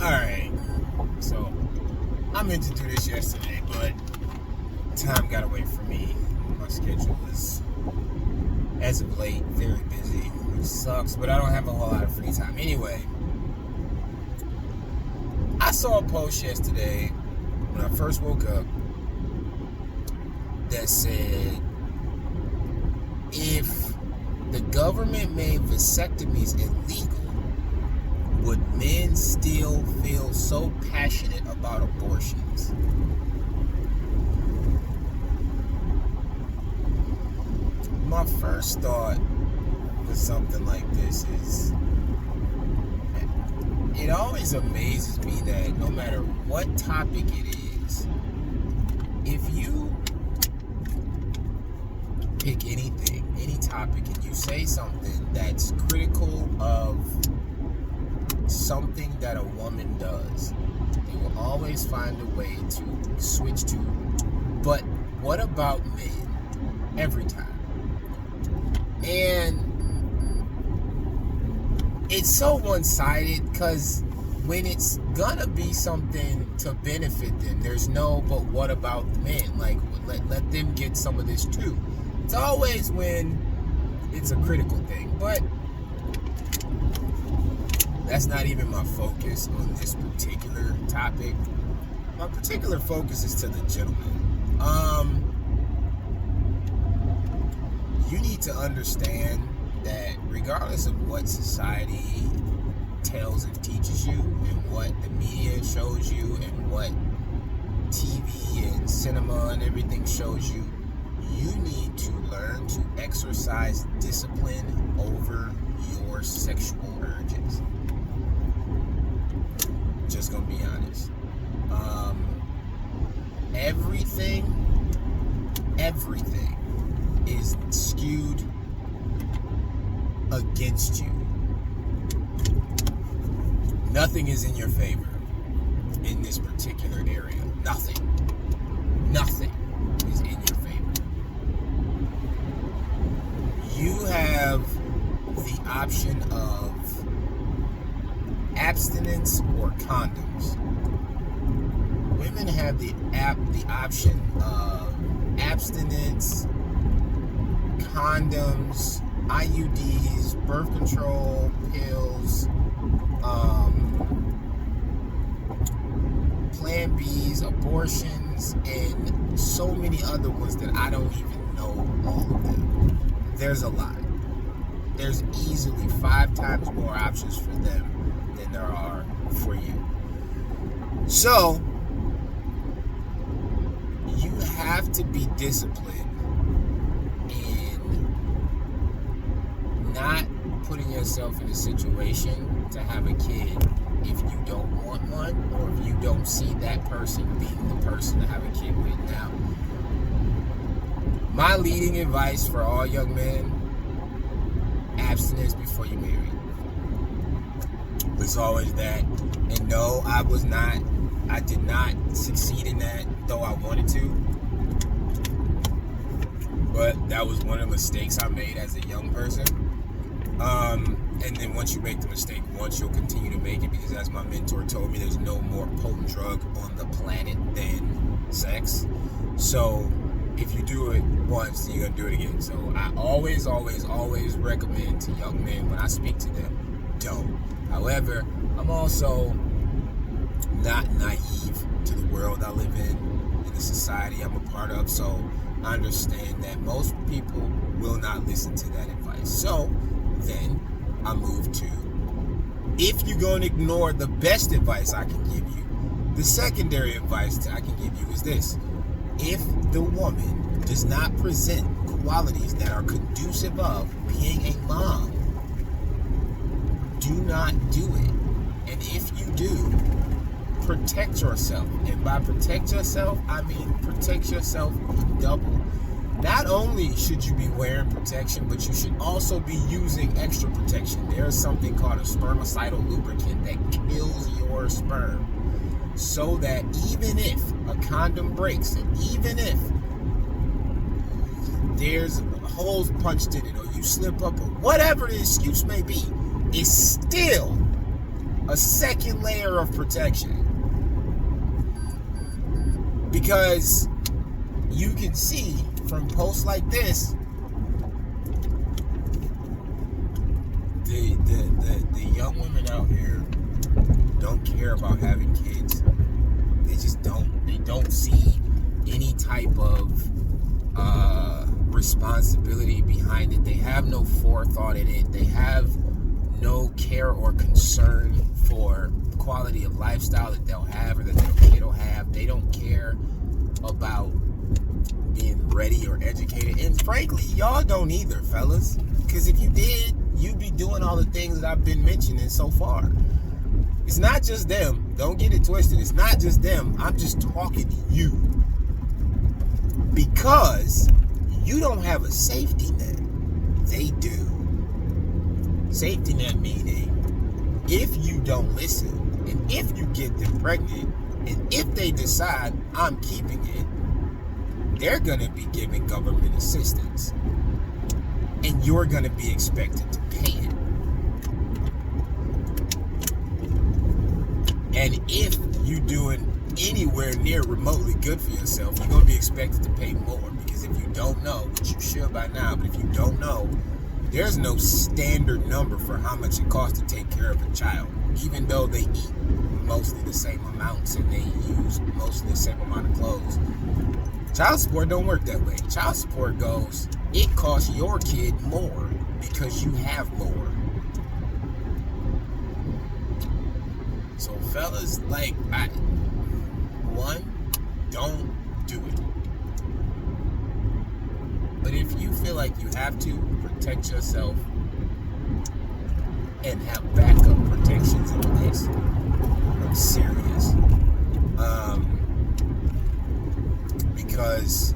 Alright, so I meant to do this yesterday, but time got away from me. My schedule is, as of late, very busy, which sucks, but I don't have a whole lot of free time. Anyway, I saw a post yesterday when I first woke up that said, if the government made vasectomies illegal, would men still feel so passionate about abortions? My first thought with something like this is, it always amazes me that no matter what topic it is, if you pick anything, any topic, and you say something that's critical of something that a woman does, they will always find a way to switch to, but what about men? Every time. And it's so one-sided, because when it's gonna be something to benefit them, there's no, but what about the men? Like, let them get some of this too. It's always when it's a critical thing, but that's not even my focus on this particular topic. My particular focus is to the gentleman. You need to understand that regardless of what society tells and teaches you, and what the media shows you, and what TV and cinema and everything shows you, you need to learn to exercise discipline over your sexual urges. Just gonna be honest. Everything is skewed against you. Nothing is in your favor in this particular area. Nothing is in your favor. You have the option of abstinence or condoms. Women have the option of abstinence, condoms, IUDs, birth control pills, Plan Bs, abortions, and so many other ones that I don't even know all of them. There's a lot. There's easily 5 times more options for them than there are for you. So, you have to be disciplined in not putting yourself in a situation to have a kid if you don't want one, or if you don't see that person being the person to have a kid with. Now, my leading advice for all young men: abstinence before you marry. It's always that. And no, I did not succeed in that, though I wanted to. But that was one of the mistakes I made as a young person. And then once you make the mistake once, you'll continue to make it, because as my mentor told me, there's no more potent drug on the planet than sex. So if you do it once, you're going to do it again. So I always recommend to young men, when I speak to them, don't. However, I'm also not naive to the world I live in the society I'm a part of. So I understand that most people will not listen to that advice. So then I move to, if you're going to ignore the best advice I can give you, the secondary advice I can give you is this: if the woman does not present qualities that are conducive of being a mom, do not do it. And if you do, protect yourself. And by protect yourself, I mean protect yourself double. Not only should you be wearing protection, but you should also be using extra protection. There is something called a spermicidal lubricant that kills your sperm, so that even if a condom breaks, and even if there's holes punched in it, or you slip up, or whatever the excuse may be, it's still a second layer of protection. Because you can see from posts like this, the young women out here don't care about having kids. They just don't. They don't see any type of responsibility behind it. They have no forethought in it. They have no care or concern for quality of lifestyle that they'll have or that their kid will have. They don't care about being ready or educated. And frankly, y'all don't either, fellas. Because if you did, you'd be doing all the things that I've been mentioning so far. It's not just them. Don't get it twisted. It's not just them. I'm just talking to you. Because you don't have a safety net. They do. Safety net meaning if you don't listen, and if you get them pregnant, and if they decide I'm keeping it, they're going to be giving government assistance. And you're going to be expected to pay it. And if you're doing anywhere near remotely good for yourself, you're going to be expected to pay more. Because if you don't know, which you should by now, but if you don't know, there's no standard number for how much it costs to take care of a child. Even though they eat mostly the same amounts and they use mostly the same amount of clothes. Child support don't work that way. Child support goes, it costs your kid more because you have more. So fellas, like, don't do it. But if you feel like you have to protect yourself and have backup protections in place, I'm serious. Because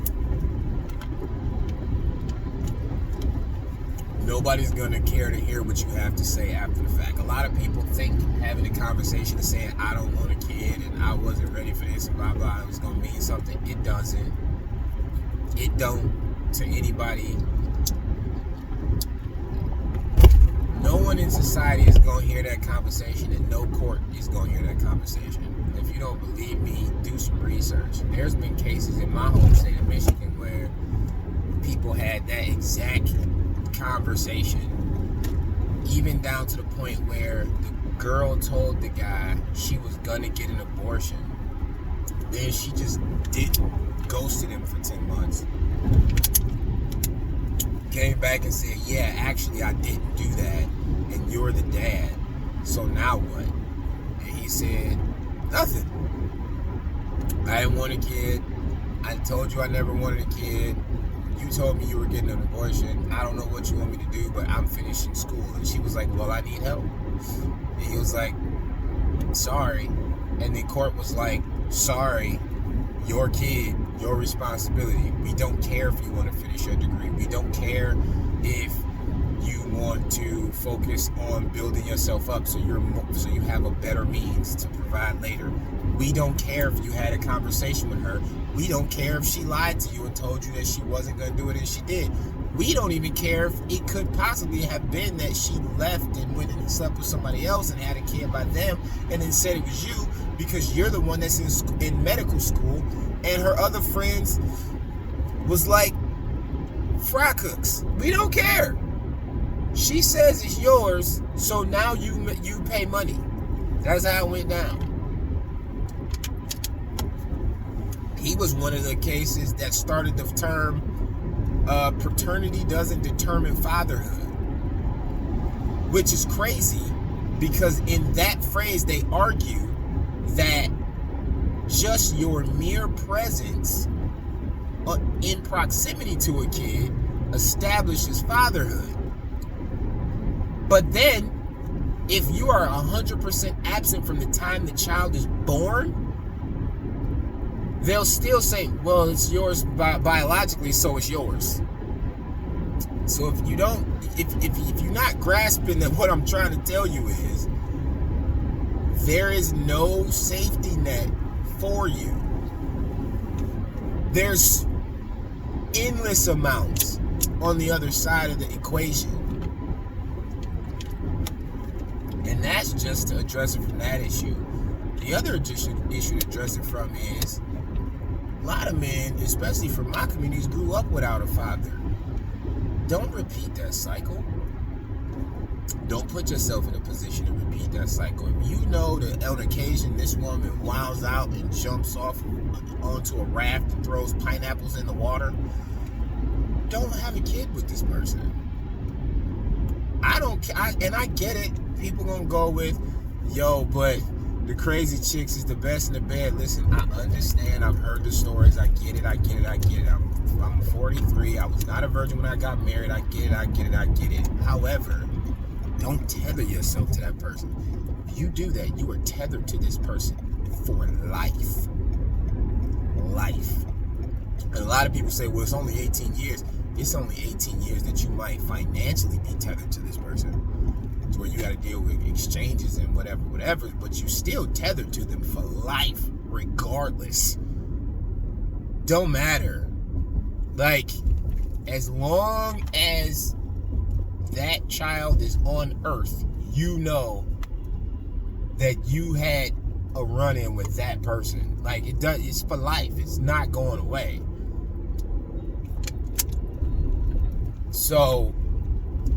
nobody's gonna care to hear what you have to say after the fact. A lot of people think having a conversation and saying, I don't want a kid and I wasn't ready for this and blah blah, it's gonna mean something. It doesn't. It don't to anybody. No one in society is gonna hear that conversation, and no court is gonna hear that conversation. If you don't believe me, do some research. There's been cases in my home state of Michigan where people had that exact conversation, even down to the point where the girl told the guy she was gonna get an abortion. Then she just didn't, ghosted him for 10 months. Came back and said, yeah, actually I didn't do that, and you're the dad, so now what? And he said, nothing. I didn't want a kid. I told you I never wanted a kid. You told me you were getting an abortion. I don't know what you want me to do, but I'm finishing school. And she was like, well, I need help. And he was like, sorry. And the court was like, sorry, your kid, your responsibility. We don't care if you want to finish your degree. We don't care if you want to focus on building yourself up so you have a better means to provide later. We don't care if you had a conversation with her. We don't care if she lied to you and told you that she wasn't going to do it and she did. We don't even care if it could possibly have been that she left and went and slept with somebody else and had a kid by them and then said it was you because you're the one that's in medical school, and her other friends was like fry cooks. We don't care. She says it's yours, so now you pay money. That's how it went down. He was one of the cases that started the term paternity doesn't determine fatherhood, which is crazy because in that phrase they argue that just your mere presence in proximity to a kid establishes fatherhood. But then, if you are 100% absent from the time the child is born, they'll still say, well, it's yours biologically, so it's yours. So if you don't, if you're not grasping that what I'm trying to tell you is, there is no safety net for you. There's endless amounts on the other side of the equation. And that's just to address it from that issue. The other issue to address it from is a lot of men, especially from my communities, grew up without a father. Don't repeat that cycle. Don't put yourself in a position to repeat that cycle. If you know that on occasion this woman wows out and jumps off onto a raft and throws pineapples in the water, don't have a kid with this person. I get it. People gonna go with, yo, but the crazy chicks is the best in the bed. Listen, I understand. I've heard the stories. I get it. I'm 43. I was not a virgin when I got married. I get it. However, don't tether yourself to that person. If you do that, you are tethered to this person for life. Life. And a lot of people say, well, it's only 18 years. It's only 18 years that you might financially be tethered to this person. It's where you got to deal with exchanges and whatever, but you still tethered to them for life, regardless. Don't matter. Like, as long as that child is on earth, you know that you had a run-in with that person. Like, it's for life. It's not going away. So,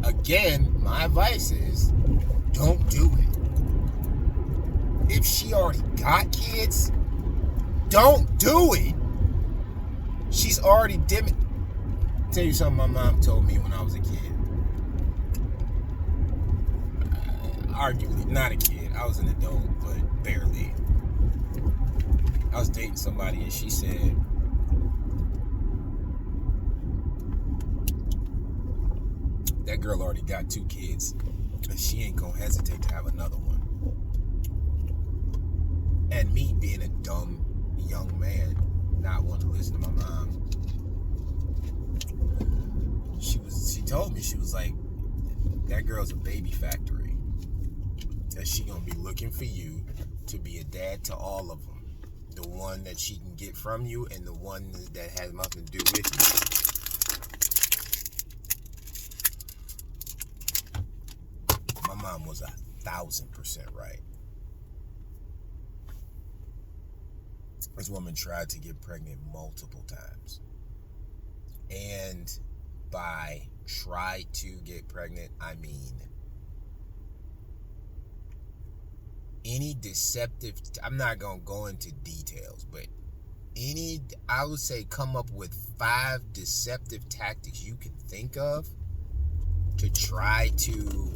again, my advice is, don't do it. If she already got kids, don't do it. She's already Tell you something my mom told me when I was a kid. Arguably, not a kid. I was an adult, but barely. I was dating somebody and she said, that girl already got 2 kids and she ain't gonna hesitate to have another one. And me being a dumb young man, not wanting to listen to my mom, she told me, she was like, that girl's a baby factory. That she gonna be looking for you to be a dad to all of them. The one that she can get from you and the one that has nothing to do with you. My mom was 1,000% right. This woman tried to get pregnant multiple times. And by try to get pregnant, I mean any deceptive, I'm not going to go into details, but I would say come up with 5 deceptive tactics you can think of to try to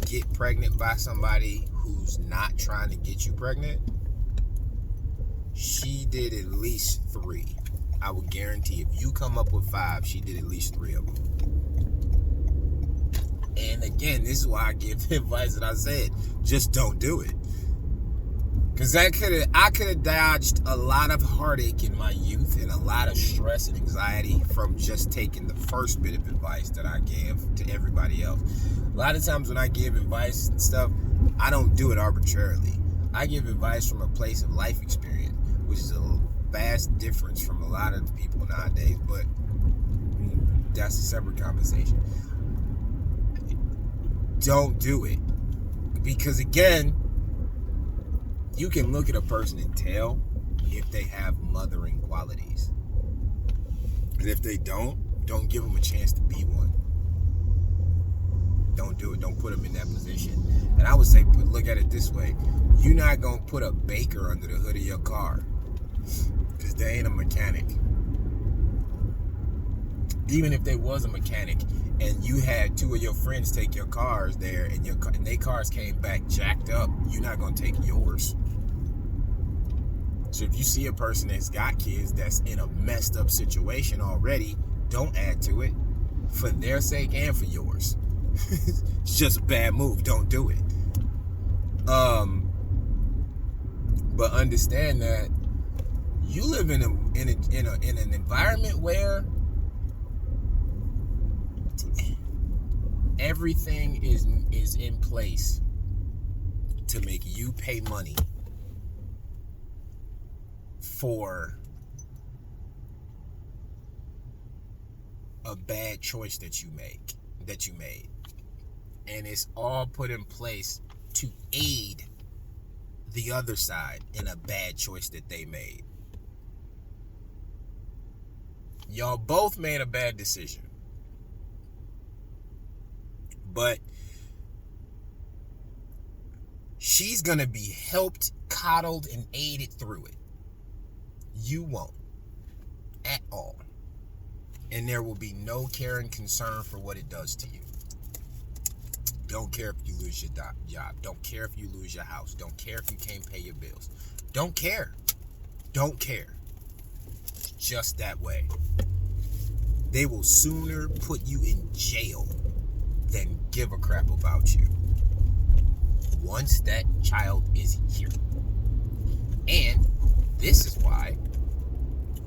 get pregnant by somebody who's not trying to get you pregnant. She did at least 3. I would guarantee if you come up with 5, she did at least 3 of them. And again, this is why I give the advice that I said, just don't do it. Because I could have dodged a lot of heartache in my youth and a lot of stress and anxiety from just taking the first bit of advice that I gave to everybody else. A lot of times when I give advice and stuff, I don't do it arbitrarily. I give advice from a place of life experience, which is a vast difference from a lot of people nowadays, but that's a separate conversation. Don't do it. Because again, you can look at a person and tell if they have mothering qualities. And if they don't give them a chance to be one. Don't do it. Don't put them in that position. And I would say, look at it this way. You're not going to put a baker under the hood of your car. Because they ain't a mechanic. Even if they was a mechanic and you had 2 of your friends take your cars there and their cars came back jacked up, you're not going to take yours. So if you see a person that's got kids that's in a messed up situation already, don't add to it for their sake and for yours. It's just a bad move. Don't do it. But understand that you live in an environment where everything is in place to make you pay money for a bad choice that you made. And it's all put in place to aid the other side in a bad choice that they made. Y'all both made a bad decision. But she's going to be helped, coddled, and aided through it. You won't. At all. And there will be no care and concern for what it does to you. Don't care if you lose your job. Don't care if you lose your house. Don't care if you can't pay your bills. Don't care. Don't care. It's just that way. They will sooner put you in jail than give a crap about you once that child is here. And this is why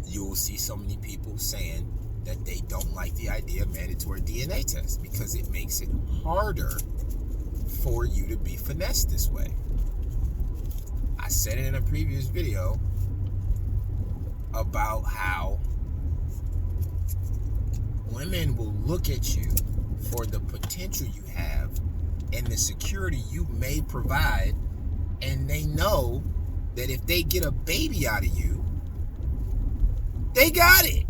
you will see so many people saying that they don't like the idea of mandatory DNA tests, because it makes it harder for you to be finessed this way. I said it in a previous video about how women will look at you for the potential you have and the security you may provide, and they know that if they get a baby out of you, they got it.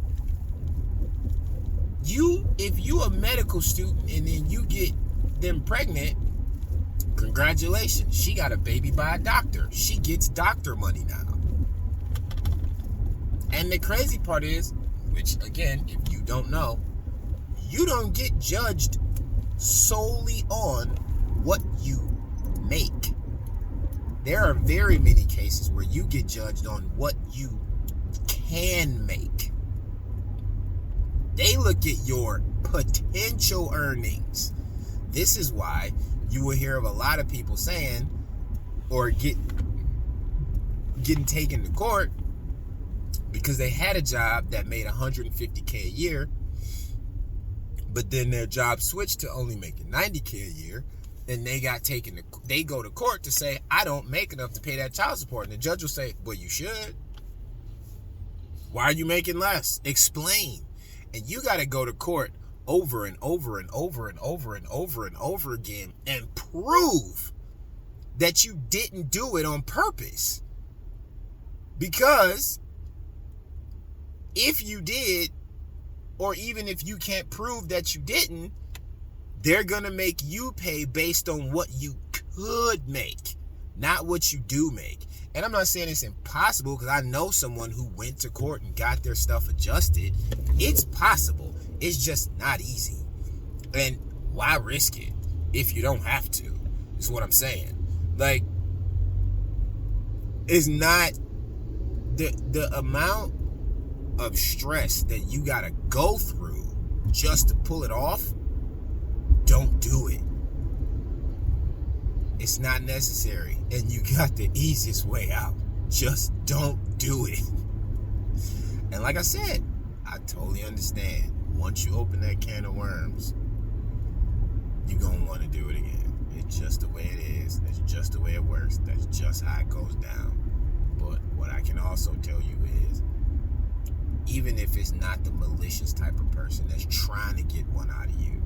If you a medical student and then you get them pregnant, congratulations, she got a baby by a doctor. She gets doctor money now. And the crazy part is, which again, if you don't know, you don't get judged solely on what you make. There are very many cases where you get judged on what you can make. They look at your potential earnings. This is why you will hear of a lot of people saying, or getting taken to court because they had a job that made $150K a year, but then their job switched to only making $90K a year, and they go to court to say, I don't make enough to pay that child support. And the judge will say, well, you should. Why are you making less? Explain. And you got to go to court over and over and over and over and over and over again and prove that you didn't do it on purpose. Because if you did, or even if you can't prove that you didn't, they're going to make you pay based on what you could make, not what you do make. And I'm not saying it's impossible, because I know someone who went to court and got their stuff adjusted. It's possible. It's just not easy. And why risk it if you don't have to, is what I'm saying. Like, it's not the amount of stress that you got to go through just to pull it off. Don't do it. It's not necessary, and you got the easiest way out. Just don't do it. And like I said, I totally understand. Once you open that can of worms, you're going to want to do it again. It's just the way it is. That's just the way it works. That's just how it goes down. But what I can also tell you is, even if it's not the malicious type of person that's trying to get one out of you,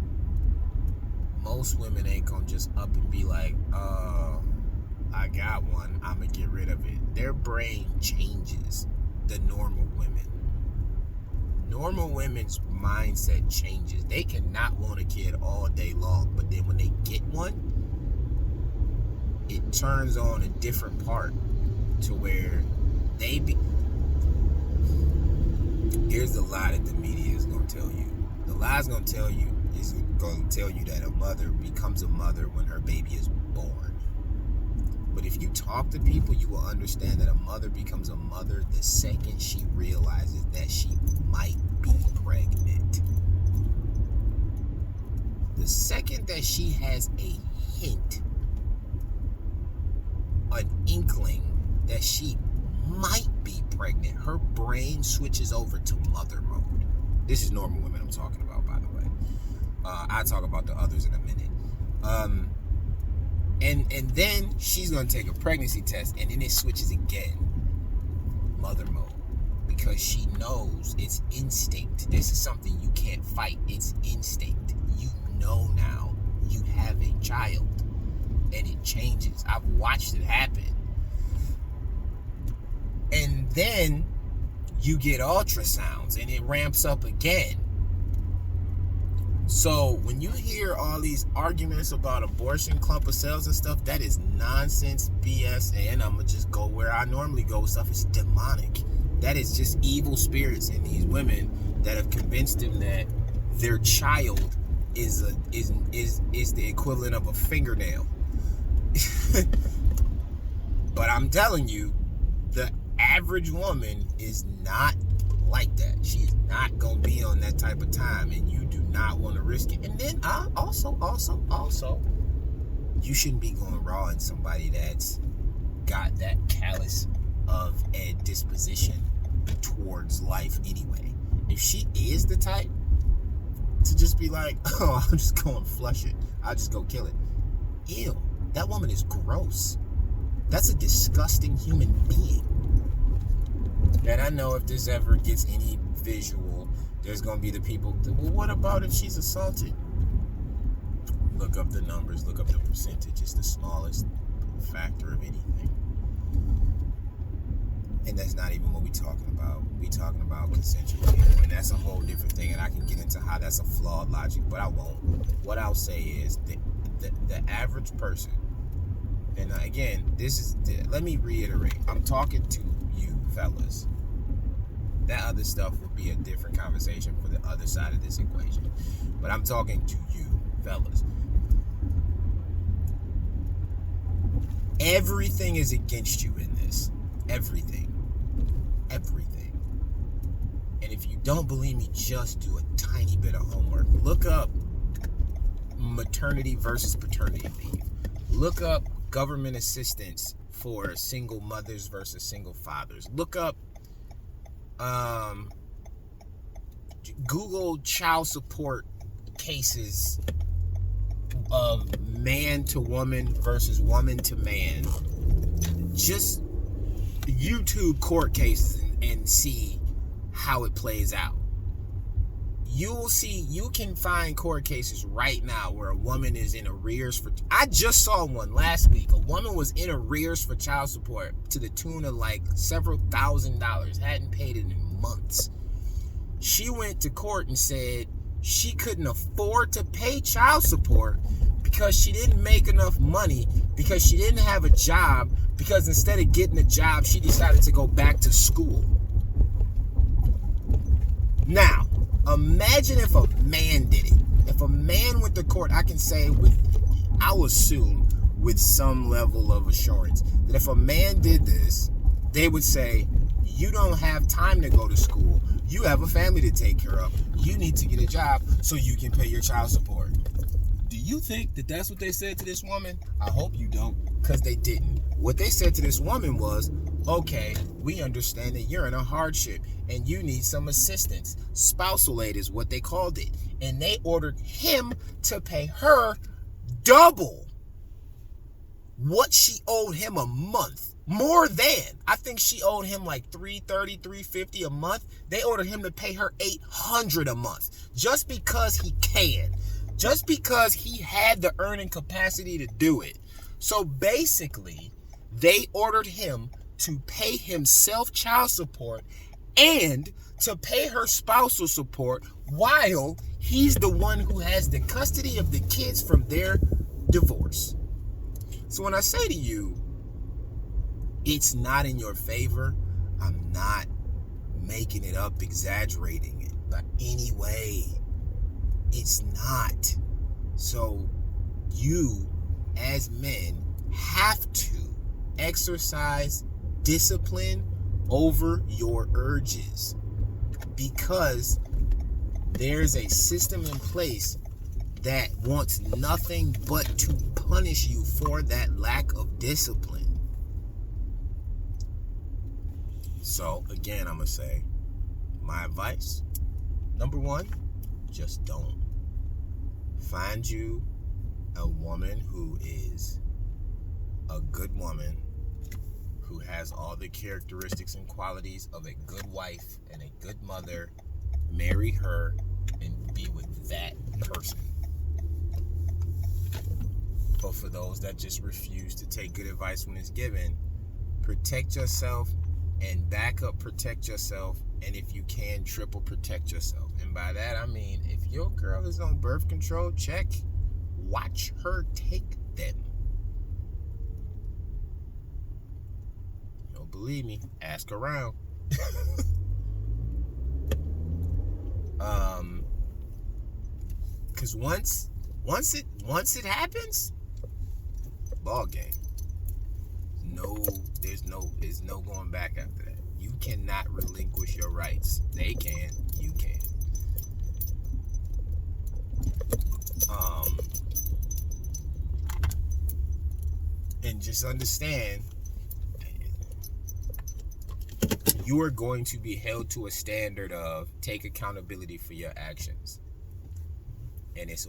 most women ain't gonna just up and be like, I got one, I'm gonna get rid of it. Their brain changes. The normal women. Normal women's mindset changes. They cannot want a kid all day long, but then when they get one, it turns on a different part to where here's the lie that the media is gonna tell you. The lie is gonna tell you that a mother becomes a mother when her baby is born. But if you talk to people, you will understand that a mother becomes a mother the second she realizes that she might be pregnant. The second that she has a hint, an inkling that she might be pregnant, her brain switches over to mother mode. This is normal women I'm talking about, by the way. I'll talk about the others in a minute. And then she's going to take a pregnancy test, and then it switches again. Mother mode. Because she knows it's instinct. This is something you can't fight. It's instinct. You know now you have a child. and it changes. I've watched it happen. And then you get ultrasounds and it ramps up again. So when you hear all these arguments about abortion, clump of cells and stuff, that is nonsense, BS. And I'm going to just go where I normally go with stuff. It's demonic. That is just evil spirits in these women that have convinced them that their child is the equivalent of a fingernail. But I'm telling you, the average woman is not like that. She's not gonna be on that type of time, and you do not want to risk it. And then also, you shouldn't be going raw in somebody that's got that callous of a disposition towards life anyway. If she is the type to just be like, oh, I'm just going to flush it, I'll just go kill it. Ew, that woman is gross. That's a disgusting human being. And I know if this ever gets any visual, there's going to be the people, well, what about if she's assaulted? Look up the numbers, look up the percentage. It's the smallest factor of anything. And that's not even what we're talking about. We're talking about consensual healing, and that's a whole different thing, and I can get into how that's a flawed logic, but I won't. What I'll say is the average person, and again, let me reiterate, I'm talking to you fellas. That other stuff would be a different conversation for the other side of this equation. But I'm talking to you fellas. Everything is against you in this. Everything. And if you don't believe me, just do a tiny bit of homework. Look up maternity versus paternity leave. Look up government assistance for single mothers versus single fathers. Look up Google child support cases of man to woman versus woman to man. Just YouTube court cases and see how it plays out. You can find court cases right now where a woman is in arrears for, I just saw one last week. A woman was in arrears for child support to the tune of like several $1,000s, hadn't paid it in months. She went to court and said she couldn't afford to pay child support because she didn't make enough money, because she didn't have a job, because instead of getting a job, she decided to go back to school. Now, imagine if a man did it. If a man went to court, I can say I'll assume with some level of assurance that if a man did this, they would say, you don't have time to go to school. You have a family to take care of. You need to get a job so you can pay your child support. Do you think that that's what they said to this woman? I hope you don't, because they didn't. What they said to this woman was, okay, we understand that you're in a hardship and you need some assistance. Spousal aid is what they called it. And they ordered him to pay her double what she owed him a month. More than. I think she owed him like $330, $350 a month. They ordered him to pay her $800 a month just because he can. Just because he had the earning capacity to do it. So basically, they ordered him to pay himself child support and to pay her spousal support while he's the one who has the custody of the kids from their divorce. So when I say to you, it's not in your favor, I'm not making it up, exaggerating it. But anyway, it's not. So you, as men, have to exercise discipline over your urges, because there's a system in place that wants nothing but to punish you for that lack of discipline. So again, I'm gonna say my advice, number one, just don't. Find you a woman who is a good woman, who has all the characteristics and qualities of a good wife and a good mother. Marry her and be with that person. But for those that just refuse to take good advice when it's given, protect yourself and back up, protect yourself. And if you can, triple protect yourself. And by that, I mean, if your girl is on birth control, check. Watch her take them. You don't believe me? Ask around. Because once it happens, ball game. There's no going back after that. You cannot relinquish your rights. They can, you can. And just understand, you are going to be held to a standard of take accountability for your actions. And it's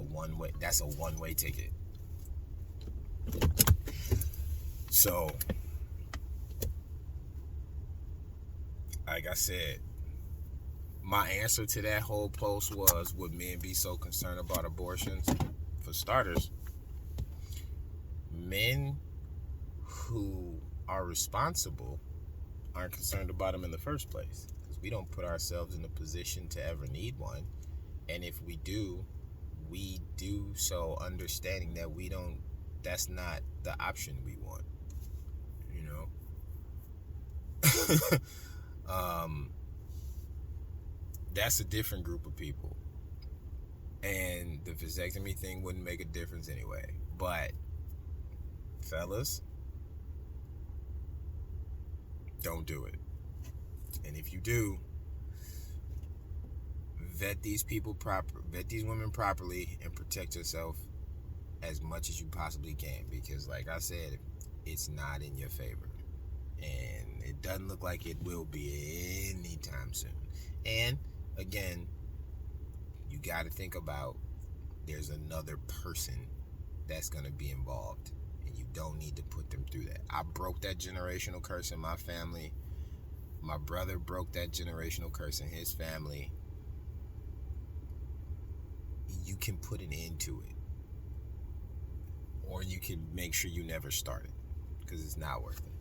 that's a one-way ticket. So, like I said, my answer to that whole post was, would men be so concerned about abortions? For starters, men who are responsible aren't concerned about them in the first place, because we don't put ourselves in a position to ever need one. And if we do so understanding that that's not the option we want, you know. That's a different group of people, and the vasectomy thing wouldn't make a difference anyway. But fellas, don't do it. And if you do, vet these women properly, and protect yourself as much as you possibly can, because like I said, it's not in your favor, and it doesn't look like it will be anytime soon. And again, you got to think about, there's another person that's going to be involved, and you don't need to put them through that. I broke that generational curse in my family. My brother broke that generational curse in his family. You can put an end to it, or you can make sure you never start it, because it's not worth it.